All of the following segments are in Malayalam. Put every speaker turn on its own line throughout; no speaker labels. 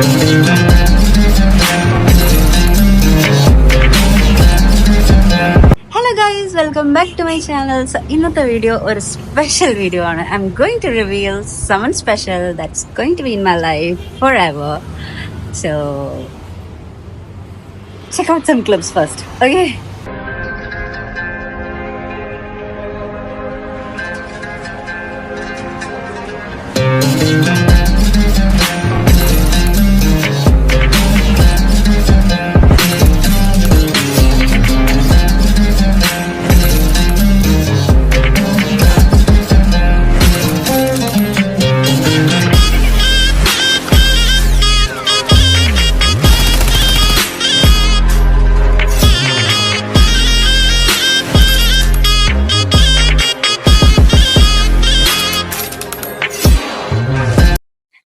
Hello guys, welcome back to my channel. So ഇന്നത്തെ വീഡിയോ ഒരു സ്പെഷ്യൽ വീഡിയോ ആണ്. I'm going to reveal someone special that's going to be in my life forever. So check out some clips first, okay?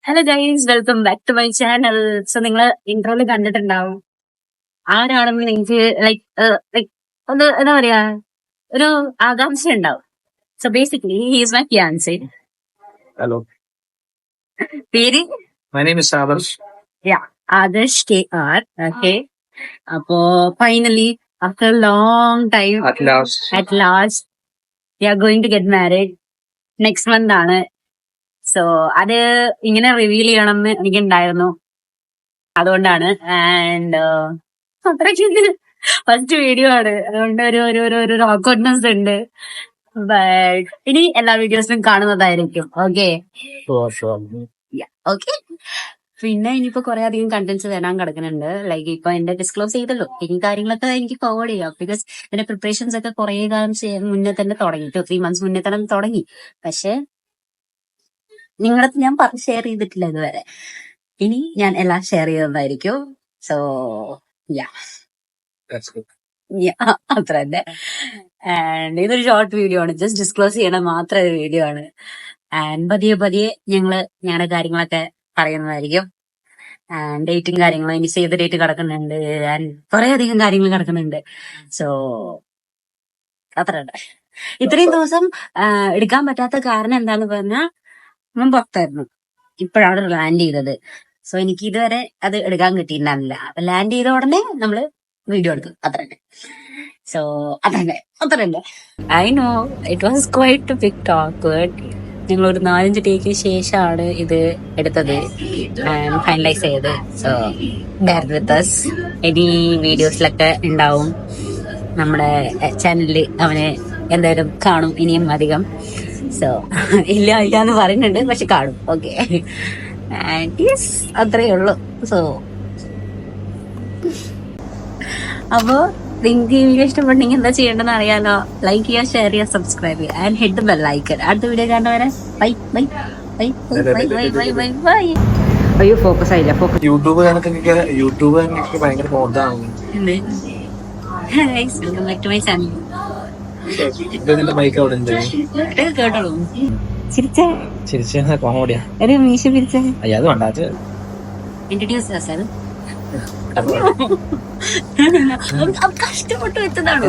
Hello guys, welcome back to my channel. So നിങ്ങൾ ഇൻട്രോയില് കണ്ടിട്ടുണ്ടാവും ആരാണെന്ന് നിങ്ങൾക്ക് ലൈക്ക് ഒന്ന് എന്താ പറയാ ഒരു ആകാംക്ഷ ഉണ്ടാവും. So basically he's my fiance.
Hello,
പേര്
my name is Adarsh.
Adarsh KR. Okay, അപ്പോ finally after long time
At last,
we are going to get married. Next month ആണ്. സോ അത് ഇങ്ങനെ റിവീൽ ചെയ്യണമെന്ന് എനിക്കുണ്ടായിരുന്നു, അതുകൊണ്ടാണ്. ആൻഡ് അത്രയ്ക്ക് ഫസ്റ്റ് വീഡിയോ ആണ്, അതുകൊണ്ട് ഒരു awkwardness ഉണ്ട്. ബട്ട് ഇനി എല്ലാ വീഡിയോസും കാണുന്നതായിരിക്കും. Okay
sure.
ഓക്കെ. പിന്നെ ഇനിയിപ്പോ കുറെ അധികം കണ്ടന്റ്സ് വരാൻ കിടക്കുന്നുണ്ട്. ലൈക്ക് ഇപ്പൊ എന്റെ ഡിസ്ക്ലോസ് ചെയ്തല്ലോ, ഈ കാര്യങ്ങളൊക്കെ എനിക്ക് ഫോർവേഡ് ചെയ്യാം. ബിക്കോസ് എന്റെ പ്രിപ്പറേഷൻസ് ഒക്കെ കുറെ കാലം മുന്നേ തന്നെ തുടങ്ങി, 2-3 months മുന്നേ തന്നെ തുടങ്ങി. പക്ഷെ നിങ്ങളത് ഞാൻ ഷെയർ ചെയ്തിട്ടില്ല ഇതുവരെ. ഇനി ഞാൻ എല്ലാം ഷെയർ ചെയ്തതായിരിക്കും. So
That's good.
അത്ര തന്നെ. ആൻഡ് ഇതൊരു ഷോർട്ട് വീഡിയോ ആണ്, ജസ്റ്റ് ഡിസ്ക്ലോസ് ചെയ്യണ മാത്രം ഒരു വീഡിയോ ആണ്. ആൻഡ് പതിയെ ഞങ്ങളുടെ കാര്യങ്ങളൊക്കെ പറയുന്നതായിരിക്കും. ആൻഡ് ഡേറ്റും കാര്യങ്ങളും ഇനി സേവ് ദ ഡേറ്റ് കിടക്കുന്നുണ്ട്. ആൻഡ് കുറെ അധികം കാര്യങ്ങൾ കിടക്കുന്നുണ്ട്. സോ അത്ര തന്നെ. ഇത്രയും ദിവസം എടുക്കാൻ പറ്റാത്ത കാരണം എന്താന്ന് പറഞ്ഞാൽ ഞാൻ പുറത്തായിരുന്നു. ഇപ്പോഴാണ് ലാൻഡ് ചെയ്തത്. സോ എനിക്ക് ഇതുവരെ അത് എടുക്കാൻ കിട്ടിയിട്ടുണ്ടായിരുന്നില്ല. അപ്പൊ ലാൻഡ് ചെയ്ത ഉടനെ നമ്മള് വീഡിയോ എടുക്കും, അത്ര തന്നെ. സോ അത്ര തന്നെ. I know it was quite big awkward. ഞങ്ങൾ ഒരു 4-5 ടേക്ക് ശേഷമാണ് ഇത് എടുത്തത് ആൻഡ് ഫൈനലൈസ് ചെയ്തത്. So bear with us. ഇനി വീഡിയോസിലൊക്കെ ഉണ്ടാവും. നമ്മുടെ ചാനലിൽ അവനെ എന്തായാലും കാണും ഇനിയും അധികം. സോ ഇല്ല എന്ന് പറയുന്നുണ്ട്, പക്ഷെ കാണും. ഓക്കെ, അത്രയേ ഉള്ളൂ. സോ അപ്പോ നിങ്ങൾക്ക് ഈ വീഡിയോ ഇഷ്ടപ്പെട്ടെങ്കിൽ എന്താ ചെയ്യേണ്ടതെന്ന് അറിയാലോ. ലൈക്ക് ചെയ്യുക, ഷെയർ ചെയ്യുക, സബ്സ്ക്രൈബ് ചെയ്യുക and hit the bell icon. അടുത്ത വീഡിയോ കാണുന്നവരെ bye bye bye bye bye bye bye. അയ്യോ, ഫോക്കസ് ആയില്ല.
യൂട്യൂബ് എനിക്ക് ഭയങ്കര ബോധാണ്.
Welcome back to my channel.
Mic അവിടെ ഉണ്ട്.
കേട്ടോളൂ.
ചിരിച്ച കോമഡിയാ.
ഒരു മീശ പിരിച്ച
അത് വേണ്ട.
ഇൻട്രൊഡ്യൂസ് കഷ്ടപ്പെട്ടു വെച്ചതാണ്.